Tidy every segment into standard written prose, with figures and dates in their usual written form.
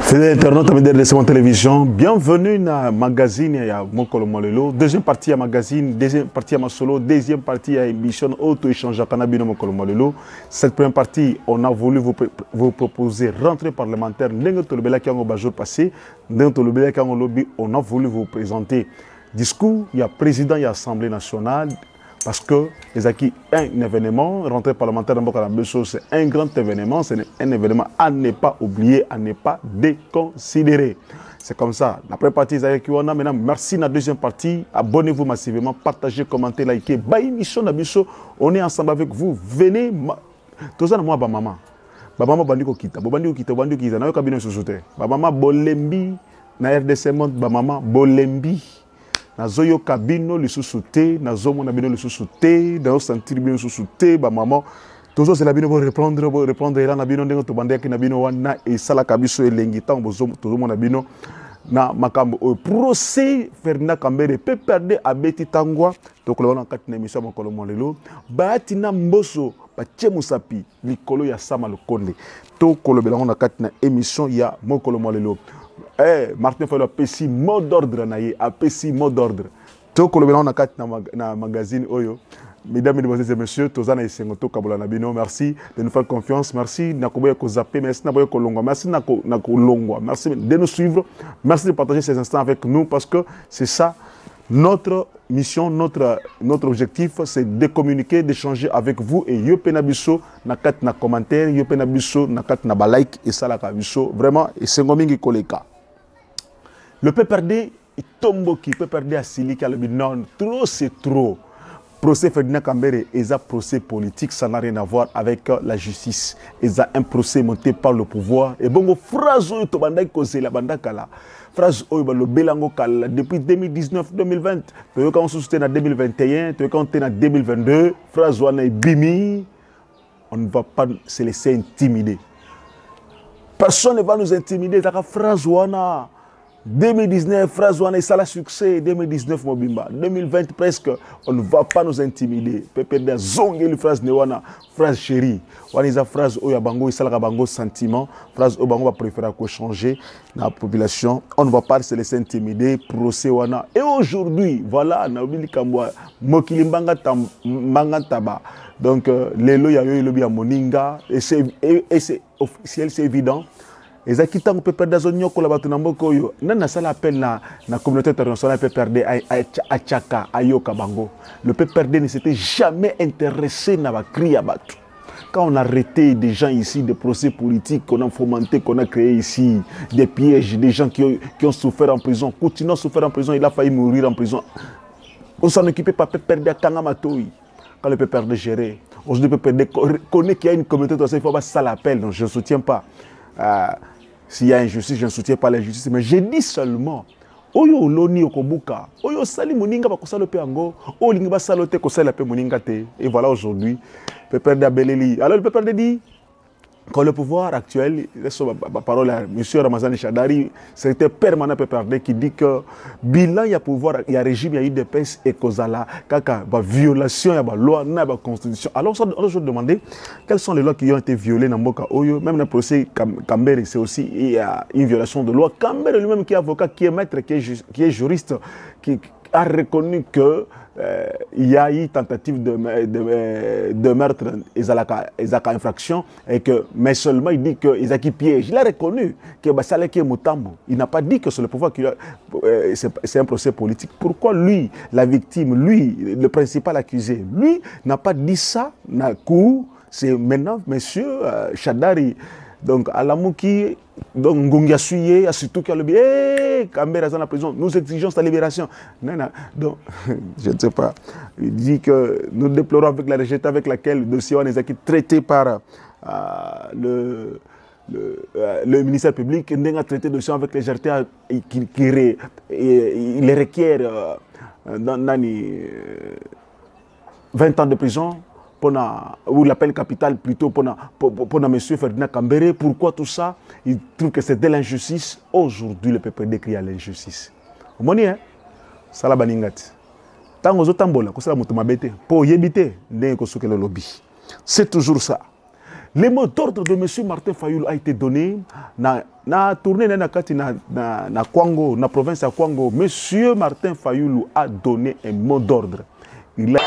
Fidèles internautes, amis de mon télévision, bienvenue dans le magazine ya Mokolo Molelo. Deuxième partie à magazine, deuxième partie à ma solo, deuxième partie à émission auto-échange à Kanabino Mokolo Molelo. Cette première partie, on a voulu vous proposer rentrée parlementaire. Jour passé, on a voulu vous présenter discours, il y a président, il y a Assemblée nationale. Parce que les acquis, un événement, rentrée parlementaire c'est un grand événement, c'est un événement à ne pas oublier, à ne pas déconsidérer. C'est comme ça. La première partie, maintenant, merci dans la deuxième partie. Abonnez-vous massivement, partagez, commentez, likez. On est ensemble avec vous. Venez. Tout ça, moi, maman. Maman, bandiko kita. Bandiko kita. Na kabino sosote. Maman, bolembi. Na RDC monde, maman, bolembi. Nazoyo kabino lisusu te, nazomo na bino lisusu te, nazo sentir bino lisusu te, ba maman. Toujours c'est la bino pour répondre là na bino ndengo to bandeki na bino wana et sala kabiso elengi tant bozo toujours na bino na makambo procès Ferdinand Kambere peut perdre abeti tangwa to kolona kati na émission Mokolo Molelo baati na mboso ba tchemusapi likolo ya sama lokonde to kolobela na kati na émission ya Mokolo Molelo. Martin Fayulu a pesi mot d'ordre naïe, a pesi mot d'ordre. Tout le monde a magazine Oyo. Mesdames et messieurs, Tozana et Sengoto Kabola Nabino, merci de nous faire confiance, merci Nakoboya Kozape, merci Nakoboya Kolongwa, merci Nakolongwa, merci de nous suivre, merci de partager ces instants avec nous parce que c'est ça notre mission, notre objectif, c'est de communiquer, d'échanger avec vous et Yopenabiso, Nakat na commentaire, Yopenabiso, Nakat na like et ça la Kabiso, vraiment, et c'est Ngomingi Koleka. Le PPRD, il tombe qui PPRD à Silika, non, trop c'est trop. Procès Ferdinand Kambere, et un procès politique, ça n'a rien à voir avec la justice. Et un procès monté par le pouvoir. Et bon, phrase to bandai cause la bandakala. Phrase le belango kala depuis 2019-2020. Tu quand on soutient en 2021, tu quand on est en 2022. Phrase wana bimi, on ne va pas se laisser intimider. Personne ne va nous intimider. Ta phrase wana 2019, phrase wana ça la succès. 2019 mobimba. 2020 presque, on ne va pas nous intimider. Pépé zonge phrase ne wana phrase chérie. Wana isa phrase oya bango isa la bango sentiment. Phrase o bango va préférer ko changer la population. On ne va pas se laisser intimider. Procès wana. Et aujourd'hui, voilà, na obili kambwa mokili mbanga taba. Donc lelo ya yo lobi ya moninga et c'est officiel, c'est évident. Et ça qui peut perdre des zones que la bataille n'amboko yo. Nana ça l'appelle la communauté internationale peut perdre à Tchaka à Yokabango. Le PPRD ne s'était jamais intéressé à la cri à battre. Quand on a arrêté des gens ici, des procès politiques qu'on a fomenté, qu'on a créé ici, des pièges, des gens qui ont souffert en prison, continuant à souffrir en prison, il a failli mourir en prison. On s'en occupait pas PPRD à Kangamatoui. Quand le PPRD gérait, aujourd'hui le PPRD connaît qu'il y a une communauté internationale, il faut pas ça l'appelle, donc je ne soutiens pas. S'il y a injustice, je ne soutiens pas l'injustice, mais j'ai dit seulement Oyo Loni Okobuka, Oyo Sali Moninga Bakosalo Peango, Oyo Linga Salote Kosala Pe Moninga Te. Et voilà aujourd'hui, PPRD Abeleli. Alors le PPRD dit quand le pouvoir actuel, laisse ma parole à M. Ramazan Chadari, secrétaire permanent PPRD, qui dit que bilan, il y a pouvoir, il y a régime, il y a IDPS et Kozala, kaka, violation, il y a loi, il y a constitution. Alors, on se demandait quelles sont les lois qui ont été violées dans Moka Oyo, même dans le procès Kambere, c'est aussi il y a une violation de loi. Kambere lui-même qui est avocat, qui est maître, qui est juriste, qui a reconnu que il y a eu tentative de meurtre Ezaka infraction et que mais seulement il dit que Ezaki piège. Il a reconnu que Basale qui est Mutambo. Il n'a pas dit que c'est le pouvoir qui c'est un procès politique. Pourquoi lui, la victime, lui, le principal accusé, lui n'a pas dit ça na cour? C'est maintenant monsieur Chadari. Donc, Alamouki, donc Ngungia Suye, surtout qui a le bien, Kambere dans la prison, nous exigeons sa libération. Non, non, donc, je ne sais pas. Il dit que nous déplorons avec la légèreté avec laquelle le dossier est traité par le ministère public, il a traité le dossier avec légèreté il requiert 20 ans de prison. Ou la peine capitale plutôt pour M. Ferdinand Kambere. Pourquoi tout ça? Il trouve que c'est de l'injustice. Aujourd'hui, le PPRD crie à l'injustice. Vous voyez, ça la baningati. Tant que vous avez pour y éviter, c'est toujours ça. Le mot d'ordre de M. Martin Fayoulou a été donné na tournée na Kwango, na province à Kwango. M. Martin Fayoulou a donné un mot d'ordre. Il a...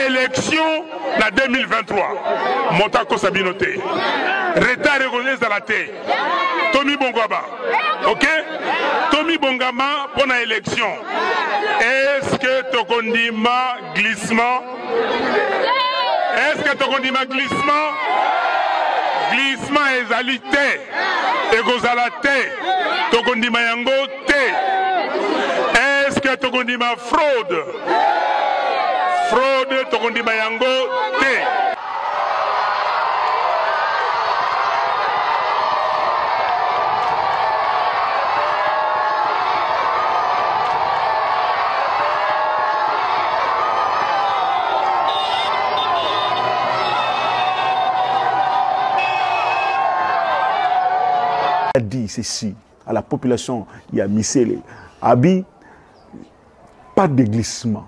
Élection la 2023, Montako Sabinoté, retard reconnaissance dans la terre, Tommy Bongaba, ok? Tommy Bongama pour la élection. Est-ce que Tokondima glissement? Est-ce que Tokondima glissement? Glissement est alité, Egozala te, Tokondima yango te. Est-ce que Tokondima fraude? Fraude Tokondima yango te. A dit ceci à la population, il y a Missele, Abi, pas de glissement,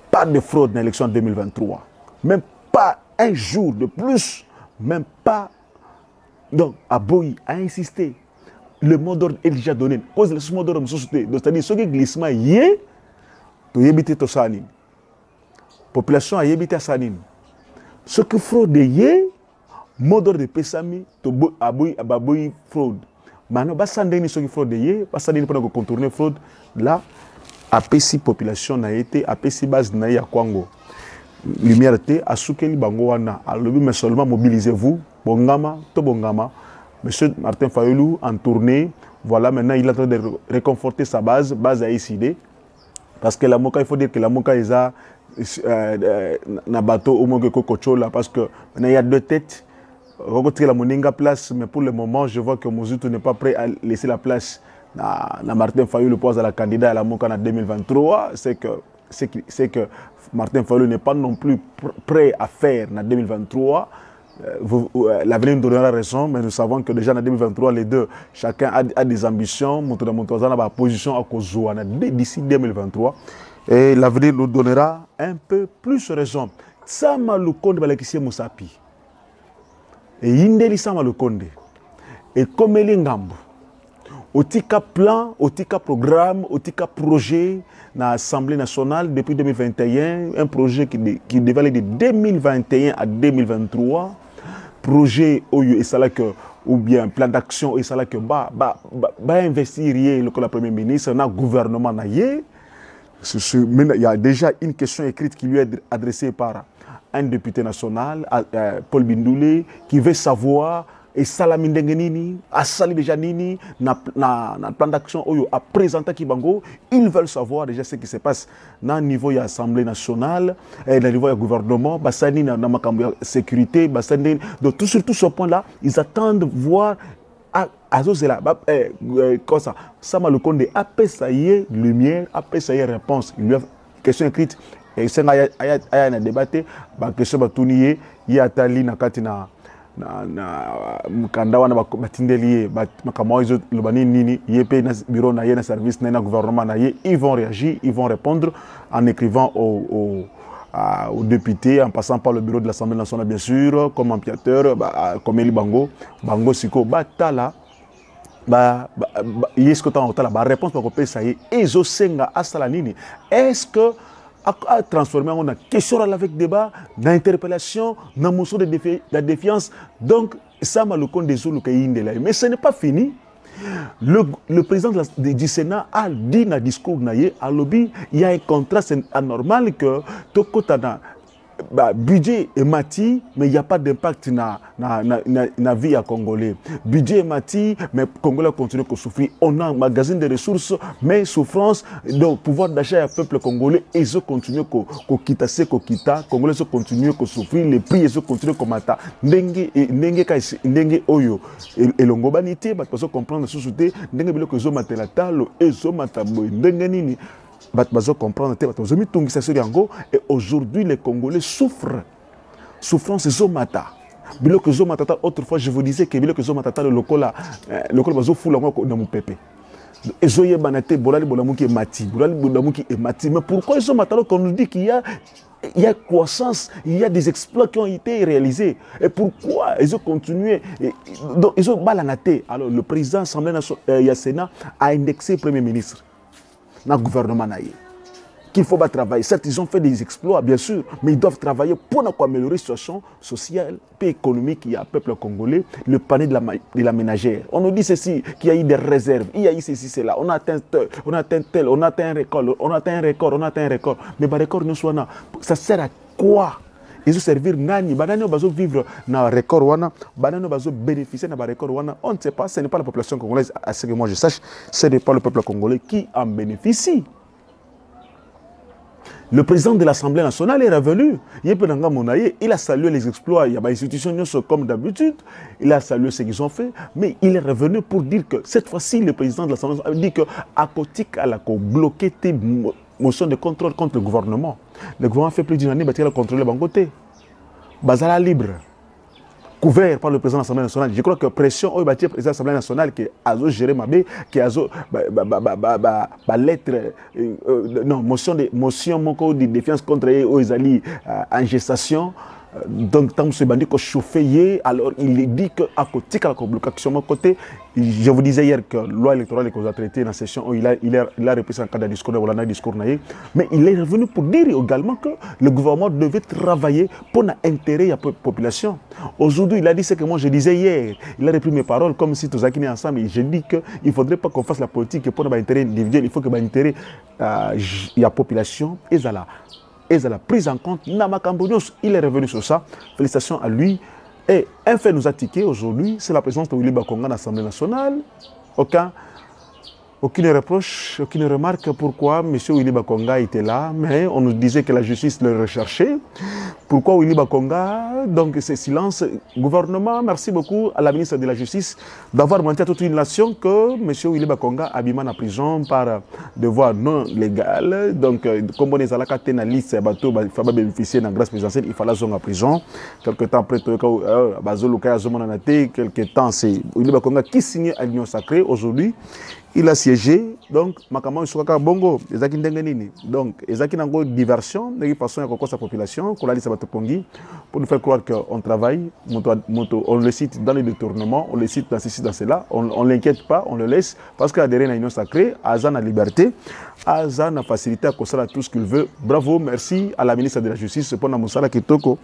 pas de fraude dans l'élection 2023, même pas un jour de plus, même pas. Donc, Aboyi a insisté. Le mot d'ordre est déjà donné. Cause le mot d'ordre c'est-à-dire ce qui glissement yé, tu yébité to sanin. Population a yébité sanin. Ce que fraude yé, mot d'ordre de Pesami, to Aboyi fraude. Maintenant, basandeni ce qui fraude yé, basandeni pour contourner fraude là. APC population na été APC base na ya Kwango lumière te asukeli bango wana alobi mais seulement mobilisez-vous bongama to bongama. Monsieur Martin Fayoulou en tournée, voilà, maintenant il est en train de réconforter sa base a décidé parce que la Moka, il faut dire que la Moka est à na bateau au Mogo Kochola parce que maintenant il y a deux têtes. Retirer la Moninga place, mais pour le moment je vois que Mozutu n'est pas prêt à laisser la place na Martin Fayoulou pose à la candidat à la Moka en 2023, c'est que Martin Fayoulou n'est pas non plus prêt à faire en 2023. L'avenir nous donnera raison, mais nous savons que déjà en 2023, les deux, chacun a des ambitions. Moutouza a position à Kozouana d'ici 2023. Et l'avenir nous donnera un peu plus raison. Sama Lukonde Balakissi Moussapi. Et Indeli Sama Lukonde. Et comme Elingambo. Otika plan, otika programme, otika projet dans l'Assemblée nationale depuis 2021, un projet qui devait aller de 2021 à 2023, projet ou bien plan d'action et ça que investir le Premier ministre, le gouvernement il y a déjà une question écrite qui lui est adressée par un député national, Paul Bindoulé, qui veut savoir et Salamine Dengenini, Assali déjà Nini, na plan d'action à présenter Kibango, ils veulent savoir déjà ce qui se passe dans le niveau de l'Assemblée nationale, dans le niveau du gouvernement, dans la sécurité, donc sur tout ce point-là, ils attendent voir azozela comme ça Sama Lukonde apesa ye lumière, apesa ye réponse. Il lui a question écrite et c'est na débatté ba question batuniye ye atali na kati na mukanda wana batindeli makamwa izo lobani nini yepe na bureau na ye na service na gouvernement na ye, ils vont réagir, ils vont répondre en écrivant aux députés, en passant par le bureau de l'Assemblée nationale bien sûr, comme ampliateur, comme Eli Bango Siko batala est-ce que tu as la réponse pour que ça y est ezo senga asala nini, est-ce que à transformer en question avec débat, d'interpellation, dans motion de défiance. Donc, ça m'a le compte des autres. Mais ce n'est pas fini. Le président du Sénat a dit dans le discours, à lobby, il y a un contraste anormal que tout budget est mati, mais il n'y a pas d'impact na vie à Congolais. Budget est mati, mais Congolais continue à souffrir. On a un magasin de ressources, mais souffrance, donc pouvoir d'achat à peuple congolais, ils ont continué à quitter, Congolais ont continué à souffrir, les prix ils ont continué à mata. Ndenge oyo et l'ongobanité, parce que comprendre sous souté, ndenge bilo que zo matelata, lo ezo mataboy, ndenge nini. Et aujourd'hui, les Congolais souffrent. Souffrance Zomata. Biloko Zomata, autrefois, je vous disais que Biloko Zomata, le local bazo fou la dans mon pépé. Et Zoye Banate, Bolali Bolamouki est mati. Bolali Bolamouki est mati. Mais pourquoi Zomata, qu'on nous dit qu'il y a croissance, il y a des exploits qui ont été réalisés. Et pourquoi ils ont continué? Donc, ils ont balanaté. Alors, le président de l'Assemblée nationale, Sénat, a indexé le Premier ministre. Dans le gouvernement qu'il faut pas travailler. Certes, ils ont fait des exploits, bien sûr, mais ils doivent travailler pour améliorer la situation sociale et économique qu'il y a au peuple congolais, le panier de la ménagère. On nous dit ceci, qu'il y a eu des réserves, il y a eu ceci, cela, on a atteint tel, on a atteint un record, on a atteint un record. Mais le record, ça sert à quoi? Ils ont servi nani, banani bazo vivre na record wana, banani bazo bénéficier na record wana. On ne sait pas, ce n'est pas la population congolaise, à ce que moi je sache, ce n'est pas le peuple congolais qui en bénéficie. Le président de l'Assemblée nationale est revenu. Il a salué les exploits. Il y a des institutions comme d'habitude. Il a salué ce qu'ils ont fait. Mais il est revenu pour dire que cette fois-ci, le président de l'Assemblée nationale a dit qu'à côté, il a bloqué tes motions de contrôle contre le gouvernement. Le gouvernement fait plus d'une année, il a contrôlé le côté. Bazala libre. Couvert par le président de l'Assemblée nationale. Je crois que pression au président de l'Assemblée nationale qui a géré ma bé, qui a lettre, non, motion de défiance contre les alliés en gestation. Donc, tant que ce bandit a chauffé, alors il dit qu'à côté, à la côté, je vous disais hier que la loi électorale qu'on a traitée dans la session, il a repris un cas de discours, mais il est revenu pour dire également que le gouvernement devait travailler pour l'intérêt de la population. Aujourd'hui, il a dit ce que moi je disais hier. Il a repris mes paroles comme si tous étaient ensemble. Et je dis qu'il ne faudrait pas qu'on fasse la politique pour l'intérêt individuel, il faut que l'intérêt de la population est là. Et la prise en compte, il est revenu sur ça. Félicitations à lui. Et un fait nous a tiqué aujourd'hui, c'est la présence de Willy Bakonga à l'Assemblée nationale. Aucune reproche, aucune remarque pourquoi M. Willy Bakonga était là, mais on nous disait que la justice le recherchait. Pourquoi Willy Bakonga? Donc c'est silence. Gouvernement, merci beaucoup à la ministre de la Justice d'avoir menti à toute une nation que M. Willy Bakonga a mis en prison par devoir non légal. Donc comme on est à la catena liste, il faut bénéficier de la grâce présidentielle, il fallait aller en prison. Quelque temps après, quelques temps, c'est Willy Bakonga qui signait à l'Union sacrée aujourd'hui. Il a siégé, donc, Makama Souaka Bongo, Ezaki Ndengenini. Donc, Ezaki Nango diversion, de façon à sa population, qu'on a dit Sabatopongi, pour nous faire croire qu'on travaille, on le cite dans les détournements, on le cite dans ceci, dans cela, on ne l'inquiète pas, on le laisse, parce qu'il a adhéré à l'Union sacrée, Azan a liberté, Azan a facilité à Kosala tout ce qu'il veut. Bravo, merci à la ministre de la Justice, pour Namoussala Kitoko.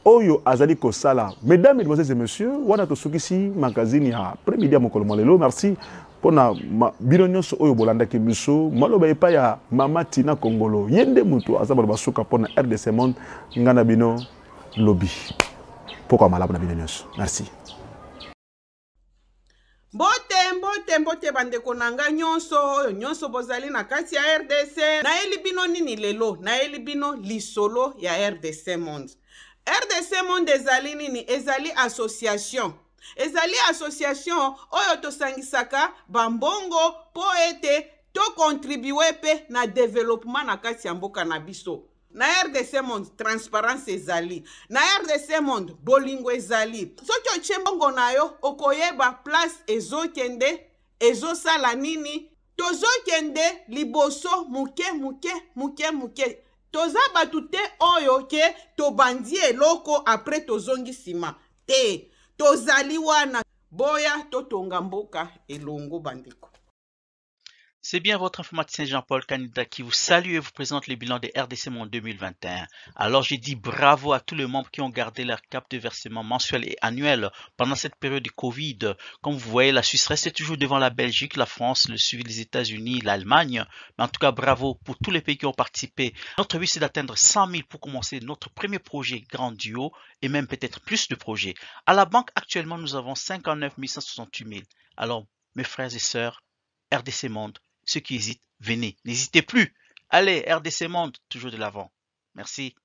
Oyo Azali Kosala. Mesdames, Mesdemoiselles et Messieurs, Wana Tosukisi, magazine, après-midi à Mokolomolelo, merci. Pona bilonyos oyo bolanda ke biso maloba epa ya mama Tina Kongolo yende mutu azaba basuka pona RDC Monde ngana bino lobby pourquoi malaba na bilonyos. Merci. Mbote bandeko nanga nyonso bozali na kati ya RDC na elibino nini lelo na elibino lisolo ya RDC Monde. RDC Monde ezali nini ezali association ezali association oyo tosangisaka bambongo po ete tokontribue mpe na développement na kati ya mboka na biso. Na RDC Monde transparence ezali, na RDC Monde bolingo ezali. Soki otie mbongo na yo okoyeba place ezokende, ezosala nini, tozokende liboso muke muke muke muke. Toza batu te oyo ke tobandi eloko apres tozongi nsima te. Tozali wana boya totonga mboka elongo bandeko. C'est bien votre informaticien Jean-Paul Canida qui vous salue et vous présente le bilan des RDC Monde 2021. Alors j'ai dit bravo à tous les membres qui ont gardé leur cap de versement mensuel et annuel pendant cette période de Covid. Comme vous voyez, la Suisse reste toujours devant la Belgique, la France, le suivi des États-Unis, l'Allemagne. Mais en tout cas, bravo pour tous les pays qui ont participé. Notre but, c'est d'atteindre 100 000 pour commencer notre premier projet grandiose et même peut-être plus de projets. À la banque, actuellement, nous avons 59 168 000. Alors, mes frères et sœurs, RDC Monde, ceux qui hésitent, venez, n'hésitez plus. Allez, RDC Monde, toujours de l'avant. Merci.